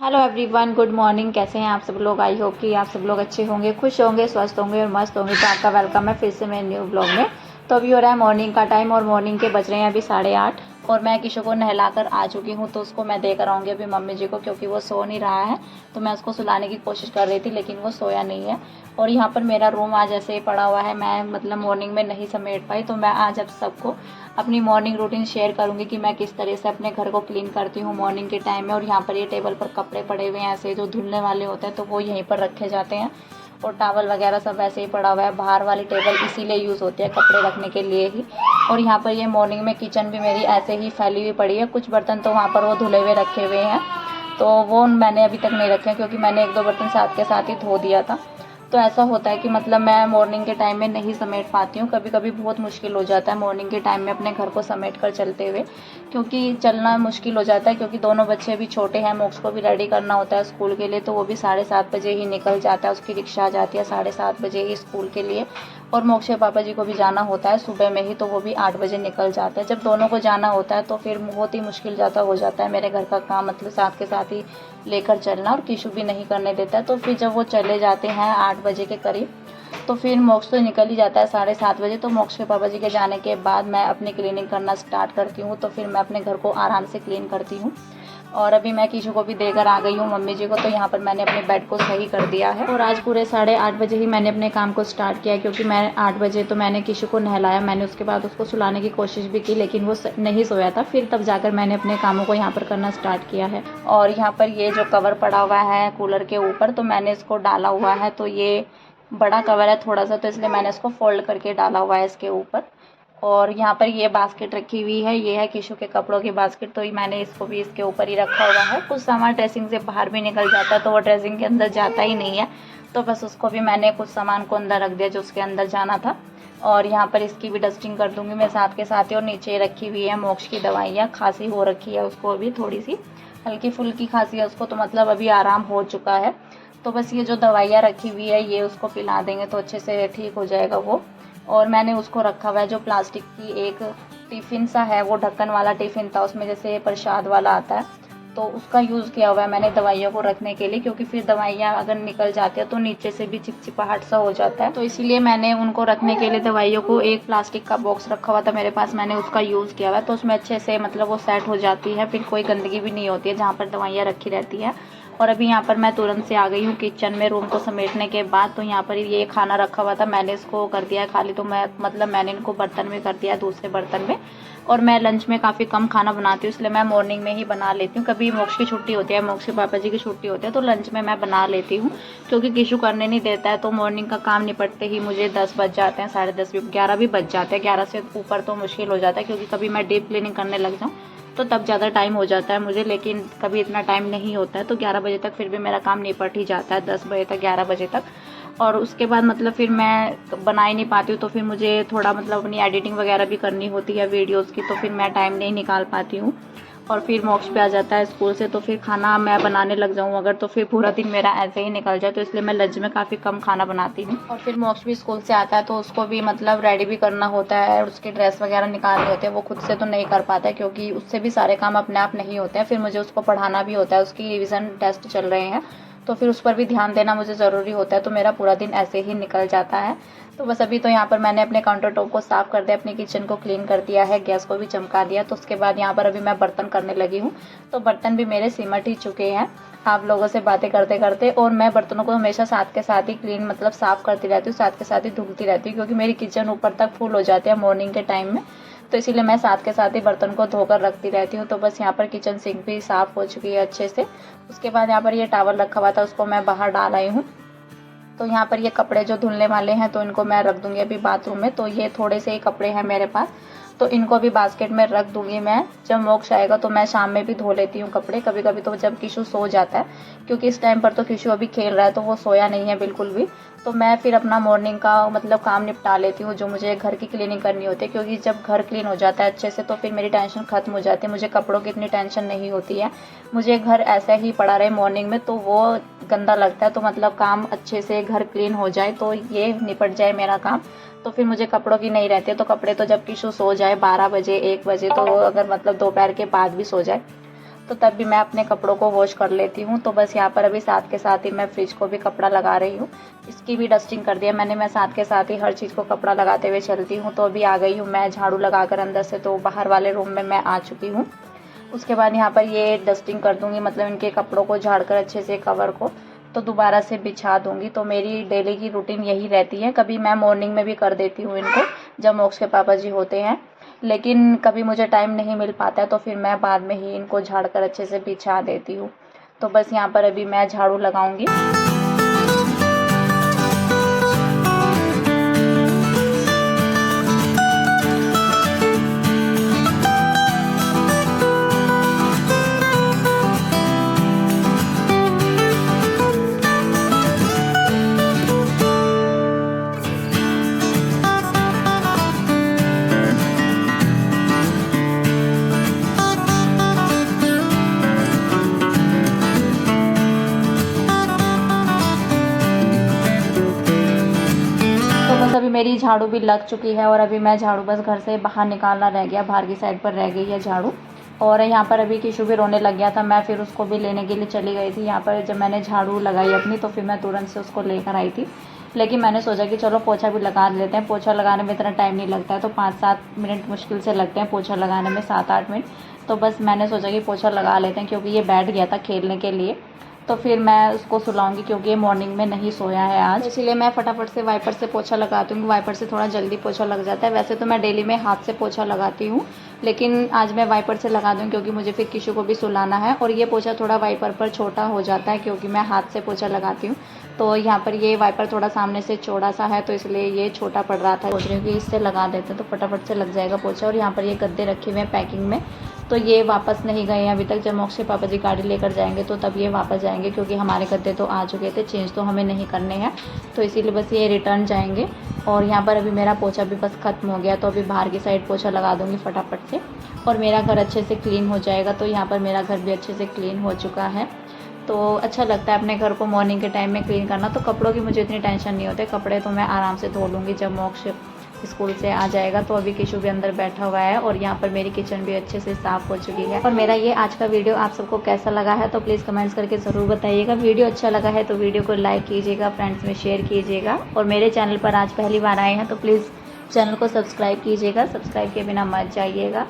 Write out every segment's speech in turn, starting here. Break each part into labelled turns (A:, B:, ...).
A: Hello everyone, good morning. कैसे हैं आप सब लोग? आई होप कि आप सब लोग अच्छे होंगे, खुश होंगे, स्वस्थ होंगे और मस्त होंगे। तो आपका वेलकम है फिर से मेरे न्यू ब्लॉग में। तो अभी हो रहा है मॉर्निंग का टाइम और मॉर्निंग के बज रहे हैं अभी 8:30 और मैं किशु को नहलाकर आ चुकी हूँ। तो उसको मैं देकर आऊँगी अभी मम्मी जी को, क्योंकि वो सो नहीं रहा है। तो मैं उसको सुलाने की कोशिश कर रही थी लेकिन वो सोया नहीं है। और यहाँ पर मेरा रूम आज ऐसे ही पड़ा हुआ है, मैं मतलब मॉर्निंग में नहीं समेट पाई। तो मैं आज अब सबको अपनी मॉर्निंग रूटीन शेयर करूँगी कि मैं किस तरह से अपने घर को क्लीन करती हूँ मॉर्निंग के टाइम में। और यहाँ पर ये टेबल पर कपड़े पड़े हुए हैं ऐसे जो धुलने वाले होते हैं, तो वो यहीं पर रखे जाते हैं। और टावल वगैरह सब ऐसे ही पड़ा हुआ है। बाहर वाली टेबल इसीलिए यूज़ होती है कपड़े रखने के लिए ही। और यहाँ पर ये मॉर्निंग में किचन भी मेरी ऐसे ही फैली हुई पड़ी है। कुछ बर्तन तो वहाँ पर वो धुले हुए रखे हुए हैं, तो वो मैंने अभी तक नहीं रखे हैं क्योंकि मैंने 1-2 बर्तन साथ के साथ ही धो दिया था। तो ऐसा होता है कि मतलब मैं मॉर्निंग के टाइम में नहीं समेट पाती हूँ। कभी कभी बहुत मुश्किल हो जाता है मॉर्निंग के टाइम में अपने घर को समेट कर चलते हुए, क्योंकि चलना मुश्किल हो जाता है। क्योंकि दोनों बच्चे अभी छोटे हैं, मोक्ष को भी रेडी करना होता है स्कूल के लिए। तो वो भी 7:30 बजे ही निकल जाता है, उसकी रिक्शा आ जाती है 7:30 बजे ही स्कूल के लिए। और मोक्ष के पापा जी को भी जाना होता है सुबह में ही, तो वो भी 8 बजे निकल जाते हैं। जब दोनों को जाना होता है तो फिर बहुत ही मुश्किल ज़्यादा हो जाता है मेरे घर का काम, मतलब साथ के साथ ही लेकर चलना। और किशु भी नहीं करने देता है। तो फिर जब वो चले जाते हैं 8 बजे के करीब, तो फिर मोक्ष तो निकल ही जाता है 7:30 बजे। तो मोक्ष के पापा जी के जाने के बाद मैं अपनी क्लीनिंग करना स्टार्ट करती हूँ। तो फिर मैं अपने घर को आराम से क्लीन करती हूँ। और अभी मैं किशु को भी देकर आ गई हूँ मम्मी जी को। तो यहाँ पर मैंने अपने बेड को सही कर दिया है। और आज पूरे 8:30 बजे ही मैंने अपने काम को स्टार्ट किया, क्योंकि मैं 8 बजे तो मैंने किशु को नहलाया। मैंने उसके बाद उसको सुलाने की कोशिश भी की लेकिन वो नहीं सोया था। फिर तब जाकर मैंने अपने कामों को यहाँ पर करना स्टार्ट किया है। और यहाँ पर ये जो कवर पड़ा हुआ है कूलर के ऊपर, तो मैंने इसको डाला हुआ है। तो ये बड़ा कवर है थोड़ा सा, तो इसलिए मैंने इसको फोल्ड करके डाला हुआ है इसके ऊपर। और यहाँ पर ये बास्केट रखी हुई है, ये है किशु के कपड़ों की बास्केट। तो मैंने इसको भी इसके ऊपर ही रखा हुआ है। कुछ सामान ड्रेसिंग से बाहर भी निकल जाता है तो वो ड्रेसिंग के अंदर जाता ही नहीं है, तो बस उसको भी मैंने कुछ सामान को अंदर रख दिया जो उसके अंदर जाना था। और यहाँ पर इसकी भी डस्टिंग कर दूंगी मैं साथ के साथ ही। और नीचे रखी हुई है मोक्ष की दवाइयाँ, खांसी हो रखी है उसको, अभी थोड़ी सी हल्की फुल्की खांसी है उसको, तो मतलब अभी आराम हो चुका है। तो बस ये जो दवाइयाँ रखी हुई है ये उसको पिला देंगे तो अच्छे से ठीक हो जाएगा वो। और मैंने उसको रखा हुआ है जो प्लास्टिक की एक टिफ़िन सा है, वो ढक्कन वाला टिफ़िन था, उसमें जैसे प्रसाद वाला आता है, तो उसका यूज़ किया हुआ है मैंने दवाइयों को रखने के लिए। क्योंकि फिर दवाइयाँ अगर निकल जाती है तो नीचे से भी चिपचिपाहट सा हो जाता है, तो इसीलिए मैंने उनको रखने के लिए दवाइयों को एक प्लास्टिक का बॉक्स रखा हुआ था मेरे पास, मैंने उसका यूज़ किया हुआ है। तो उसमें अच्छे से मतलब वो सेट हो जाती है, फिर कोई गंदगी भी नहीं होती है जहाँ पर दवाइयाँ रखी रहती है। और अभी यहाँ पर मैं तुरंत से आ गई हूँ किचन में रूम को समेटने के बाद। तो यहाँ पर ये खाना रखा हुआ था, मैंने इसको कर दिया है खाली। तो मैंने इनको बर्तन में कर दिया है, दूसरे बर्तन में। और मैं लंच में काफ़ी कम खाना बनाती हूँ, इसलिए मैं मॉर्निंग में ही बना लेती हूँ। कभी मोक्ष की छुट्टी होती है, मोक्ष के पापा जी की छुट्टी होती है, तो लंच में मैं बना लेती हूँ। क्योंकि किशु करने नहीं देता है, तो मॉर्निंग का काम निपटते ही मुझे 10 बज जाते हैं, 10:30 भी, 11 भी बज जाते हैं। 11 से ऊपर तो मुश्किल हो जाता है, क्योंकि कभी मैं डीप क्लीनिंग करने लग जाऊँ तो तब ज़्यादा टाइम हो जाता है मुझे। लेकिन कभी इतना टाइम नहीं होता है, तो 11 बजे तक फिर भी मेरा काम निपट ही जाता है, 10 बजे तक, 11 बजे तक। और उसके बाद मतलब फिर मैं बना ही नहीं पाती हूँ, तो फिर मुझे थोड़ा मतलब अपनी एडिटिंग वगैरह भी करनी होती है वीडियोज़ की, तो फिर मैं टाइम नहीं निकाल पाती हूँ। और फिर मोक्ष पे आ जाता है स्कूल से, तो फिर खाना मैं बनाने लग जाऊँ अगर, तो फिर पूरा दिन मेरा ऐसे ही निकल जाए। तो इसलिए मैं लंच में काफ़ी कम खाना बनाती हूँ। और फिर मोक्ष भी स्कूल से आता है तो उसको भी मतलब रेडी भी करना होता है, उसकी ड्रेस वगैरह निकालनी होती है। वो खुद से तो नहीं कर पाता है, क्योंकि उससे भी सारे काम अपने आप नहीं होते हैं। फिर मुझे उसको पढ़ाना भी होता है, उसकी रिविज़न टेस्ट चल रहे हैं, तो फिर उस पर भी ध्यान देना मुझे ज़रूरी होता है। तो मेरा पूरा दिन ऐसे ही निकल जाता है। तो बस अभी तो यहाँ पर मैंने अपने काउंटर टॉप को साफ़ कर दिया, अपनी किचन को क्लीन कर दिया है, गैस को भी चमका दिया। तो उसके बाद यहाँ पर अभी मैं बर्तन करने लगी हूँ। तो बर्तन भी मेरे सिमट ही चुके हैं आप लोगों से बातें करते करते। और मैं बर्तनों को हमेशा साथ के साथ ही क्लीन मतलब साफ़ करती रहती हूँ, साथ के साथ ही धुलती रहती हूँ, क्योंकि मेरी किचन ऊपर तक फुल हो जाती है मॉर्निंग के टाइम में। तो इसीलिए मैं साथ के साथ ही बर्तन को धोकर रखती रहती हूँ। तो बस यहाँ पर किचन सिंक भी साफ़ हो चुकी है अच्छे से। उसके बाद यहाँ पर ये टावल रखा हुआ था, उसको मैं बाहर डाल आई हूँ। तो यहाँ पर ये कपड़े जो धुलने वाले हैं तो इनको मैं रख दूँगी अभी बाथरूम में। तो ये थोड़े से ही कपड़े हैं मेरे पास, तो इनको भी बास्केट में रख दूँगी मैं। जब मोक्ष आएगा तो मैं शाम में भी धो लेती हूँ कपड़े, कभी कभी तो जब किशु सो जाता है, क्योंकि इस टाइम पर तो किशु अभी खेल रहा है, तो वो सोया नहीं है बिल्कुल भी। तो मैं फिर अपना मॉर्निंग का मतलब काम निपटा लेती हूँ, जो मुझे घर की क्लीनिंग करनी होती है। क्योंकि जब घर क्लीन हो जाता है अच्छे से तो फिर मेरी टेंशन ख़त्म हो जाती है, मुझे कपड़ों की इतनी टेंशन नहीं होती है। मुझे घर ऐसा ही पड़ा रहे मॉर्निंग में तो वो गंदा लगता है, तो मतलब काम अच्छे से घर क्लीन हो जाए तो ये निपट जाए मेरा काम, तो फिर मुझे कपड़ों की नहीं रहती है। तो कपड़े तो जब किशु सो जाए 12 बजे 1 बजे, तो अगर मतलब दोपहर के बाद भी सो जाए तो तब भी मैं अपने कपड़ों को वॉश कर लेती हूँ। तो बस यहाँ पर अभी साथ के साथ ही मैं फ्रिज को भी कपड़ा लगा रही हूँ, इसकी भी डस्टिंग कर दिया मैंने। मैं साथ के साथ ही हर चीज़ को कपड़ा लगाते हुए चलती हूँ। तो अभी आ गई हूँ मैं झाड़ू लगाकर अंदर से, तो बाहर वाले रूम में मैं आ चुकी हूँ। उसके बाद यहाँ पर ये डस्टिंग कर दूँगी, मतलब इनके कपड़ों को झाड़ कर अच्छे से कवर को तो दोबारा से बिछा दूँगी। तो मेरी डेली की रूटीन यही रहती है। कभी मैं मॉर्निंग में भी कर देती हूँ इनको जब मोक्ष के पापा जी होते हैं, लेकिन कभी मुझे टाइम नहीं मिल पाता है तो फिर मैं बाद में ही इनको झाड़ कर अच्छे से बिछा देती हूँ। तो बस यहाँ पर अभी मैं झाड़ू लगाऊंगी। अभी मेरी झाड़ू भी लग चुकी है और अभी मैं झाड़ू बस घर से बाहर निकालना रह गया, बाहर की साइड पर रह गई है झाड़ू। और यहाँ पर अभी किशु भी रोने लग गया था, मैं फिर उसको भी लेने के लिए चली गई थी। यहाँ पर जब मैंने झाड़ू लगाई अपनी तो फिर मैं तुरंत से उसको लेकर आई थी, लेकिन मैंने सोचा कि चलो पोछा भी लगा लेते हैं। पोछा लगाने में इतना टाइम नहीं लगता है, तो 5-7 मिनट मुश्किल से लगते हैं पोछा लगाने में, 7-8 मिनट। तो बस मैंने सोचा कि पोछा लगा लेते हैं, क्योंकि ये बैठ गया था खेलने के लिए। तो फिर मैं उसको सुलाऊंगी क्योंकि ये मॉर्निंग में नहीं सोया है आज, इसीलिए मैं फटाफट से वाइपर से पोछा लगाती हूँ। वाइपर से थोड़ा जल्दी पोछा लग जाता है। वैसे तो मैं डेली में हाथ से पोछा लगाती हूँ, लेकिन आज मैं वाइपर से लगा दूँ क्योंकि मुझे फिर किशु को भी सुलाना है। और ये पोछा थोड़ा वाइपर पर छोटा हो जाता है क्योंकि मैं हाथ से पोछा लगाती हूँ। तो यहाँ पर ये वाइपर थोड़ा सामने से चौड़ा सा है, तो इसलिए ये छोटा पड़ रहा था। सोच रही हूँ कि इससे लगा देते हैं तो फटाफट से लग जाएगा पोछा। और यहाँ पर ये गद्दे रखे हुए हैं पैकिंग में, तो ये वापस नहीं गए हैं अभी तक। जब मोक्ष के पापा जी गाड़ी लेकर जाएंगे तो तब ये वापस जाएंगे, क्योंकि हमारे गद्दे तो आ चुके थे, चेंज तो हमें नहीं करने हैं, तो इसीलिए बस ये रिटर्न जाएंगे। और यहाँ पर अभी मेरा पोछा भी बस ख़त्म हो गया, तो अभी बाहर की साइड पोछा लगा दूँगी फटाफट से और मेरा घर अच्छे से क्लीन हो जाएगा। तो यहाँ पर मेरा घर भी अच्छे से क्लीन हो चुका है। तो अच्छा लगता है अपने घर को मॉर्निंग के टाइम में क्लीन करना। तो कपड़ों की मुझे इतनी टेंशन नहीं होती, कपड़े तो मैं आराम से धो लूँगी जब मोक्ष स्कूल से आ जाएगा। तो अभी किशु भी अंदर बैठा हुआ है और यहाँ पर मेरी किचन भी अच्छे से साफ़ हो चुकी है। और मेरा ये आज का वीडियो आप सबको कैसा लगा है तो प्लीज़ कमेंट्स करके ज़रूर बताइएगा। वीडियो अच्छा लगा है तो वीडियो को लाइक कीजिएगा, फ्रेंड्स में शेयर कीजिएगा। और मेरे चैनल पर आज पहली बार आए हैं तो प्लीज़ चैनल को सब्सक्राइब कीजिएगा, सब्सक्राइब के बिना मत जाइएगा।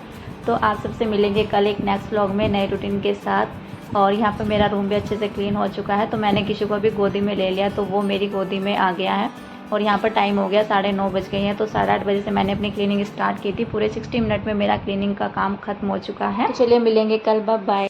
A: तो आप सबसे मिलेंगे कल एक नेक्स्ट व्लॉग में नए रूटीन के साथ। और यहाँ पर मेरा रूम भी अच्छे से क्लीन हो चुका है, तो मैंने किशु को भी गोदी में ले लिया, तो वो मेरी गोदी में आ गया है। और यहाँ पर टाइम हो गया 9:30 बज गए हैं, तो 8:30 बजे से मैंने अपनी क्लीनिंग स्टार्ट की थी। पूरे 60 मिनट में मेरा क्लीनिंग का काम खत्म हो चुका है। तो चलिए मिलेंगे कल, बाय बाय।